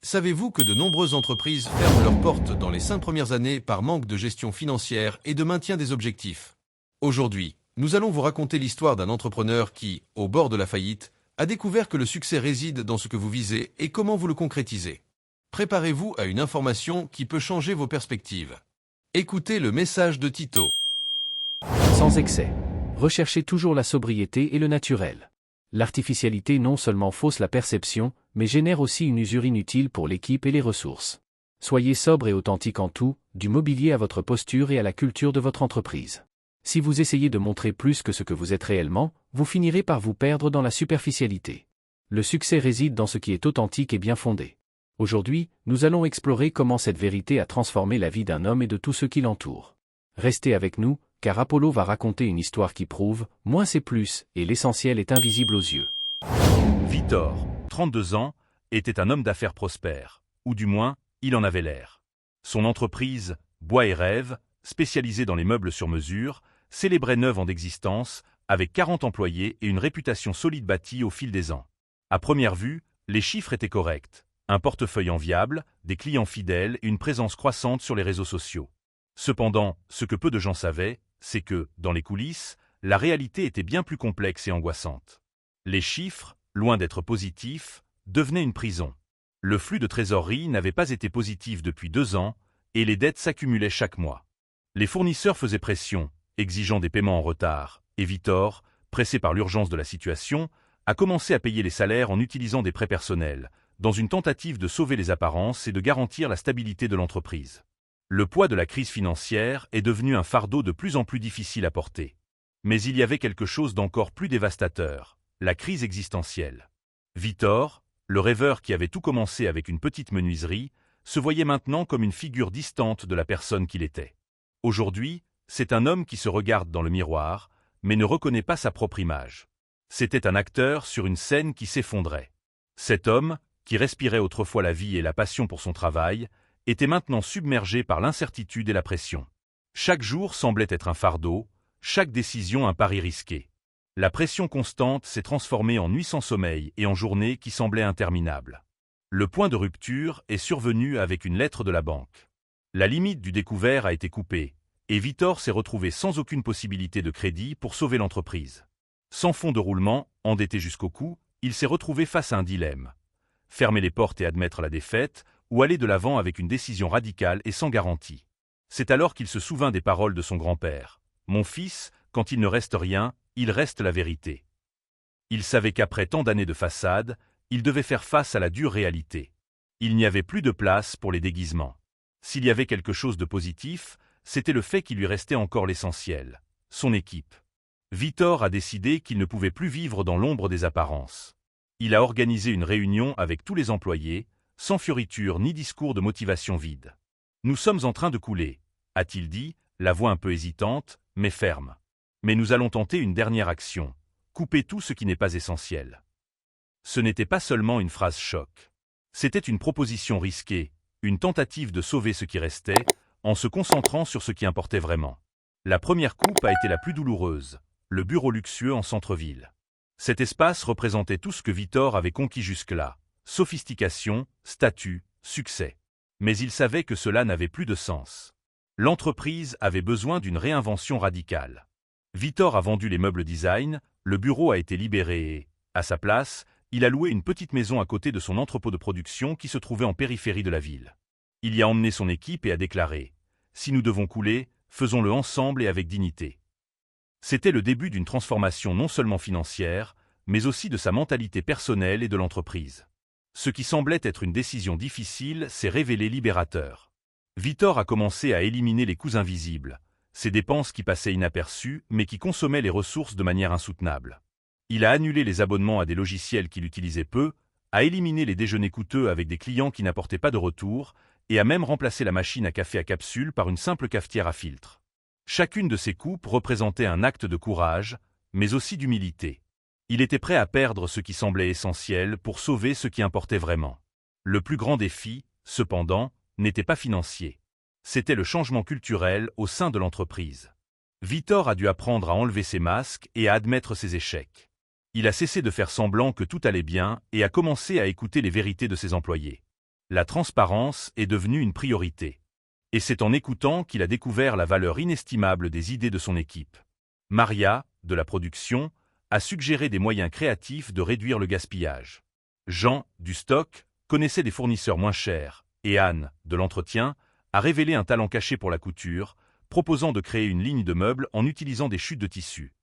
Savez-vous que de nombreuses entreprises ferment leurs portes dans les 5 premières années par manque de gestion financière et de maintien des objectifs? Aujourd'hui, nous allons vous raconter l'histoire d'un entrepreneur qui, au bord de la faillite, a découvert que le succès réside dans ce que vous visez et comment vous le concrétisez. Préparez-vous à une information qui peut changer vos perspectives. Écoutez le message de Tito. Sans excès. Recherchez toujours la sobriété et le naturel. L'artificialité non seulement fausse la perception, mais génère aussi une usure inutile pour l'équipe et les ressources. Soyez sobre et authentique en tout, du mobilier à votre posture et à la culture de votre entreprise. Si vous essayez de montrer plus que ce que vous êtes réellement, vous finirez par vous perdre dans la superficialité. Le succès réside dans ce qui est authentique et bien fondé. Aujourd'hui, nous allons explorer comment cette vérité a transformé la vie d'un homme et de tous ceux qui l'entourent. Restez avec nous, car Apollo va raconter une histoire qui prouve, moins c'est plus, et l'essentiel est invisible aux yeux. Victor, 32 ans, était un homme d'affaires prospère, ou du moins, il en avait l'air. Son entreprise, Bois et Rêve, spécialisée dans les meubles sur mesure, célébrait 9 ans d'existence, avec 40 employés et une réputation solide bâtie au fil des ans. À première vue, les chiffres étaient corrects. Un portefeuille enviable, des clients fidèles et une présence croissante sur les réseaux sociaux. Cependant, ce que peu de gens savaient, c'est que, dans les coulisses, la réalité était bien plus complexe et angoissante. Les chiffres, loin d'être positifs, devenaient une prison. Le flux de trésorerie n'avait pas été positif depuis 2 ans, et les dettes s'accumulaient chaque mois. Les fournisseurs faisaient pression, exigeant des paiements en retard, et Victor, pressé par l'urgence de la situation, a commencé à payer les salaires en utilisant des prêts personnels, dans une tentative de sauver les apparences et de garantir la stabilité de l'entreprise. Le poids de la crise financière est devenu un fardeau de plus en plus difficile à porter. Mais il y avait quelque chose d'encore plus dévastateur, la crise existentielle. Victor, le rêveur qui avait tout commencé avec une petite menuiserie, se voyait maintenant comme une figure distante de la personne qu'il était. Aujourd'hui, c'est un homme qui se regarde dans le miroir, mais ne reconnaît pas sa propre image. C'était un acteur sur une scène qui s'effondrait. Cet homme, qui respirait autrefois la vie et la passion pour son travail, était maintenant submergé par l'incertitude et la pression. Chaque jour semblait être un fardeau, chaque décision un pari risqué. La pression constante s'est transformée en nuits sans sommeil et en journées qui semblaient interminables. Le point de rupture est survenu avec une lettre de la banque. La limite du découvert a été coupée, et Victor s'est retrouvé sans aucune possibilité de crédit pour sauver l'entreprise. Sans fonds de roulement, endetté jusqu'au cou, il s'est retrouvé face à un dilemme. Fermer les portes et admettre la défaite, ou aller de l'avant avec une décision radicale et sans garantie. C'est alors qu'il se souvint des paroles de son grand-père. « Mon fils, quand il ne reste rien, il reste la vérité. » Il savait qu'après tant d'années de façade, il devait faire face à la dure réalité. Il n'y avait plus de place pour les déguisements. S'il y avait quelque chose de positif, c'était le fait qu'il lui restait encore l'essentiel, son équipe. Victor a décidé qu'il ne pouvait plus vivre dans l'ombre des apparences. Il a organisé une réunion avec tous les employés, sans fioriture ni discours de motivation vide. « Nous sommes en train de couler », a-t-il dit, la voix un peu hésitante, mais ferme. Mais nous allons tenter une dernière action, couper tout ce qui n'est pas essentiel. Ce n'était pas seulement une phrase choc. C'était une proposition risquée, une tentative de sauver ce qui restait, en se concentrant sur ce qui importait vraiment. La première coupe a été la plus douloureuse, le bureau luxueux en centre-ville. Cet espace représentait tout ce que Victor avait conquis jusque-là. Sophistication, statut, succès. Mais il savait que cela n'avait plus de sens. L'entreprise avait besoin d'une réinvention radicale. Victor a vendu les meubles design, le bureau a été libéré et, à sa place, il a loué une petite maison à côté de son entrepôt de production qui se trouvait en périphérie de la ville. Il y a emmené son équipe et a déclaré « Si nous devons couler, faisons-le ensemble et avec dignité ». C'était le début d'une transformation non seulement financière, mais aussi de sa mentalité personnelle et de l'entreprise. Ce qui semblait être une décision difficile s'est révélé libérateur. Victor a commencé à éliminer les coûts invisibles, ces dépenses qui passaient inaperçues mais qui consommaient les ressources de manière insoutenable. Il a annulé les abonnements à des logiciels qu'il utilisait peu, a éliminé les déjeuners coûteux avec des clients qui n'apportaient pas de retour, et a même remplacé la machine à café à capsule par une simple cafetière à filtre. Chacune de ces coupes représentait un acte de courage, mais aussi d'humilité. Il était prêt à perdre ce qui semblait essentiel pour sauver ce qui importait vraiment. Le plus grand défi, cependant, n'était pas financier. C'était le changement culturel au sein de l'entreprise. Victor a dû apprendre à enlever ses masques et à admettre ses échecs. Il a cessé de faire semblant que tout allait bien et a commencé à écouter les vérités de ses employés. La transparence est devenue une priorité. Et c'est en écoutant qu'il a découvert la valeur inestimable des idées de son équipe. Maria, de la production, a suggéré des moyens créatifs de réduire le gaspillage. Jean, du stock, connaissait des fournisseurs moins chers, et Anne, de l'entretien, a révélé un talent caché pour la couture, proposant de créer une ligne de meubles en utilisant des chutes de tissu.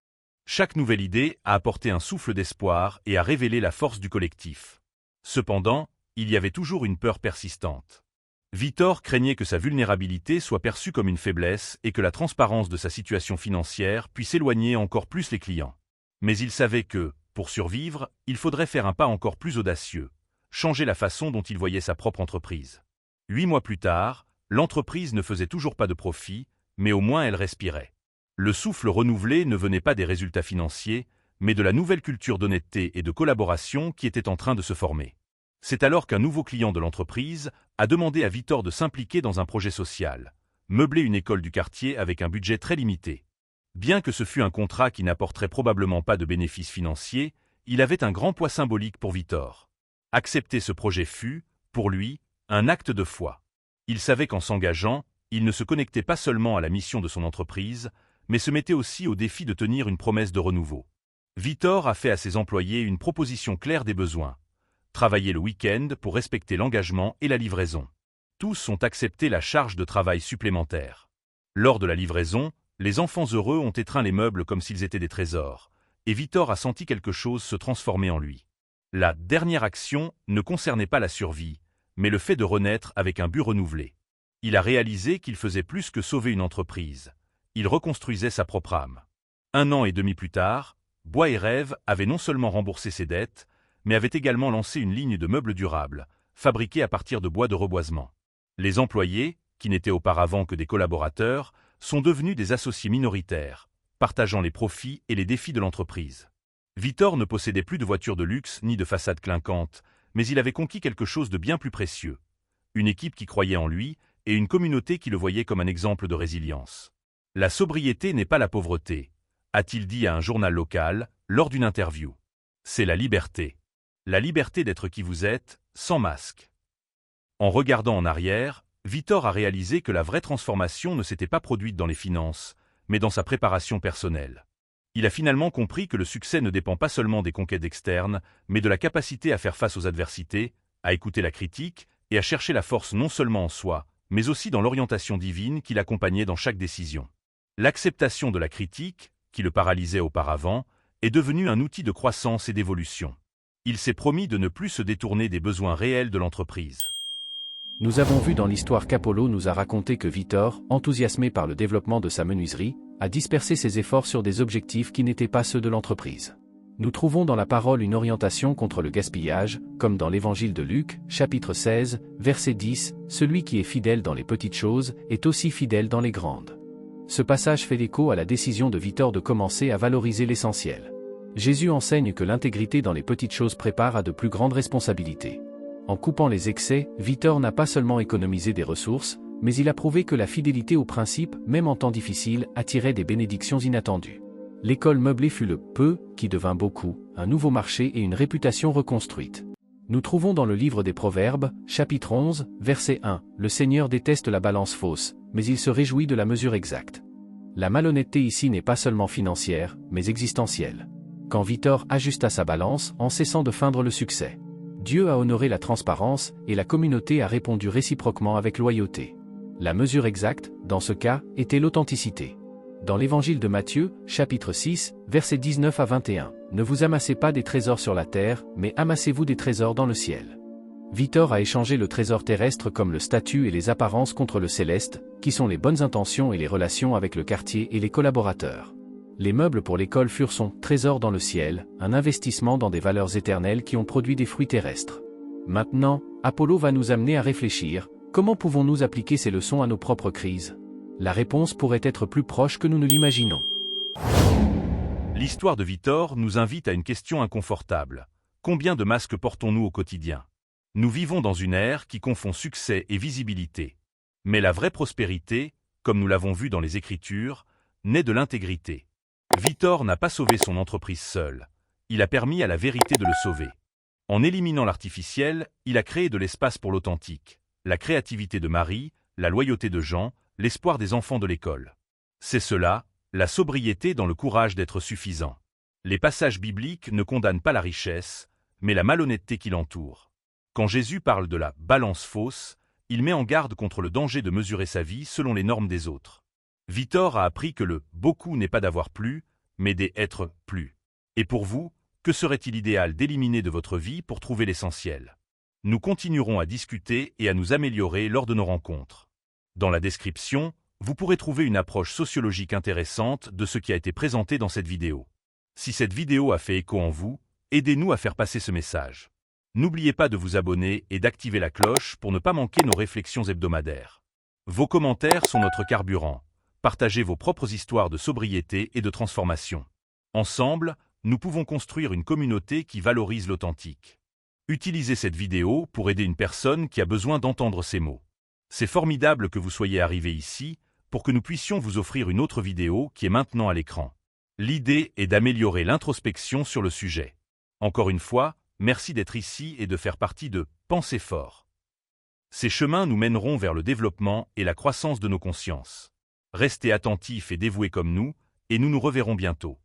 Chaque nouvelle idée a apporté un souffle d'espoir et a révélé la force du collectif. Cependant, il y avait toujours une peur persistante. Victor craignait que sa vulnérabilité soit perçue comme une faiblesse et que la transparence de sa situation financière puisse éloigner encore plus les clients. Mais il savait que, pour survivre, il faudrait faire un pas encore plus audacieux, changer la façon dont il voyait sa propre entreprise. 8 mois plus tard, l'entreprise ne faisait toujours pas de profit, mais au moins elle respirait. Le souffle renouvelé ne venait pas des résultats financiers, mais de la nouvelle culture d'honnêteté et de collaboration qui était en train de se former. C'est alors qu'un nouveau client de l'entreprise a demandé à Victor de s'impliquer dans un projet social, meubler une école du quartier avec un budget très limité. Bien que ce fût un contrat qui n'apporterait probablement pas de bénéfices financiers, il avait un grand poids symbolique pour Victor. Accepter ce projet fut, pour lui, un acte de foi. Il savait qu'en s'engageant, il ne se connectait pas seulement à la mission de son entreprise, mais se mettait aussi au défi de tenir une promesse de renouveau. Victor a fait à ses employés une proposition claire des besoins. Travailler le week-end pour respecter l'engagement et la livraison. Tous ont accepté la charge de travail supplémentaire. Lors de la livraison, les enfants heureux ont étreint les meubles comme s'ils étaient des trésors, et Victor a senti quelque chose se transformer en lui. La dernière action ne concernait pas la survie, mais le fait de renaître avec un but renouvelé. Il a réalisé qu'il faisait plus que sauver une entreprise. Il reconstruisait sa propre âme. 1 an et demi plus tard, Bois et Rêve avait non seulement remboursé ses dettes, mais avait également lancé une ligne de meubles durables, fabriqués à partir de bois de reboisement. Les employés, qui n'étaient auparavant que des collaborateurs, sont devenus des associés minoritaires, partageant les profits et les défis de l'entreprise. Victor ne possédait plus de voitures de luxe ni de façades clinquantes, mais il avait conquis quelque chose de bien plus précieux. Une équipe qui croyait en lui et une communauté qui le voyait comme un exemple de résilience. La sobriété n'est pas la pauvreté, a-t-il dit à un journal local, lors d'une interview. C'est la liberté. La liberté d'être qui vous êtes, sans masque. En regardant en arrière, Victor a réalisé que la vraie transformation ne s'était pas produite dans les finances, mais dans sa préparation personnelle. Il a finalement compris que le succès ne dépend pas seulement des conquêtes externes, mais de la capacité à faire face aux adversités, à écouter la critique et à chercher la force non seulement en soi, mais aussi dans l'orientation divine qui l'accompagnait dans chaque décision. L'acceptation de la critique, qui le paralysait auparavant, est devenue un outil de croissance et d'évolution. Il s'est promis de ne plus se détourner des besoins réels de l'entreprise. Nous avons vu dans l'histoire qu'Apollo nous a raconté que Victor, enthousiasmé par le développement de sa menuiserie, a dispersé ses efforts sur des objectifs qui n'étaient pas ceux de l'entreprise. Nous trouvons dans la parole une orientation contre le gaspillage, comme dans l'évangile de Luc, chapitre 16, verset 10, « Celui qui est fidèle dans les petites choses est aussi fidèle dans les grandes ». Ce passage fait écho à la décision de Victor de commencer à valoriser l'essentiel. Jésus enseigne que l'intégrité dans les petites choses prépare à de plus grandes responsabilités. En coupant les excès, Victor n'a pas seulement économisé des ressources, mais il a prouvé que la fidélité aux principes, même en temps difficile, attirait des bénédictions inattendues. L'école meublée fut le « peu » qui devint beaucoup, un nouveau marché et une réputation reconstruite. Nous trouvons dans le livre des Proverbes, chapitre 11, verset 1, « Le Seigneur déteste la balance fausse, mais il se réjouit de la mesure exacte. » La malhonnêteté ici n'est pas seulement financière, mais existentielle. Quand Victor ajusta sa balance en cessant de feindre le succès. Dieu a honoré la transparence, et la communauté a répondu réciproquement avec loyauté. La mesure exacte, dans ce cas, était l'authenticité. Dans l'évangile de Matthieu, chapitre 6, versets 19 à 21, « Ne vous amassez pas des trésors sur la terre, mais amassez-vous des trésors dans le ciel. » Victor a échangé le trésor terrestre comme le statut et les apparences contre le céleste, qui sont les bonnes intentions et les relations avec le quartier et les collaborateurs. Les meubles pour l'école furent son trésor dans le ciel, un investissement dans des valeurs éternelles qui ont produit des fruits terrestres. Maintenant, Apollo va nous amener à réfléchir, comment pouvons-nous appliquer ces leçons à nos propres crises? La réponse pourrait être plus proche que nous ne l'imaginons. L'histoire de Victor nous invite à une question inconfortable. Combien de masques portons-nous au quotidien? Nous vivons dans une ère qui confond succès et visibilité. Mais la vraie prospérité, comme nous l'avons vu dans les Écritures, naît de l'intégrité. Victor n'a pas sauvé son entreprise seul. Il a permis à la vérité de le sauver. En éliminant l'artificiel, il a créé de l'espace pour l'authentique, la créativité de Marie, la loyauté de Jean, l'espoir des enfants de l'école. C'est cela, la sobriété dans le courage d'être suffisant. Les passages bibliques ne condamnent pas la richesse, mais la malhonnêteté qui l'entoure. Quand Jésus parle de la balance fausse, il met en garde contre le danger de mesurer sa vie selon les normes des autres. Victor a appris que le « beaucoup » n'est pas d'avoir plus, mais des « être plus ». Et pour vous, que serait-il idéal d'éliminer de votre vie pour trouver l'essentiel? Nous continuerons à discuter et à nous améliorer lors de nos rencontres. Dans la description, vous pourrez trouver une approche sociologique intéressante de ce qui a été présenté dans cette vidéo. Si cette vidéo a fait écho en vous, aidez-nous à faire passer ce message. N'oubliez pas de vous abonner et d'activer la cloche pour ne pas manquer nos réflexions hebdomadaires. Vos commentaires sont notre carburant. Partagez vos propres histoires de sobriété et de transformation. Ensemble, nous pouvons construire une communauté qui valorise l'authentique. Utilisez cette vidéo pour aider une personne qui a besoin d'entendre ces mots. C'est formidable que vous soyez arrivé ici pour que nous puissions vous offrir une autre vidéo qui est maintenant à l'écran. L'idée est d'améliorer l'introspection sur le sujet. Encore une fois, merci d'être ici et de faire partie de Pensez fort. Ces chemins nous mèneront vers le développement et la croissance de nos consciences. Restez attentifs et dévoués comme nous, et nous nous reverrons bientôt.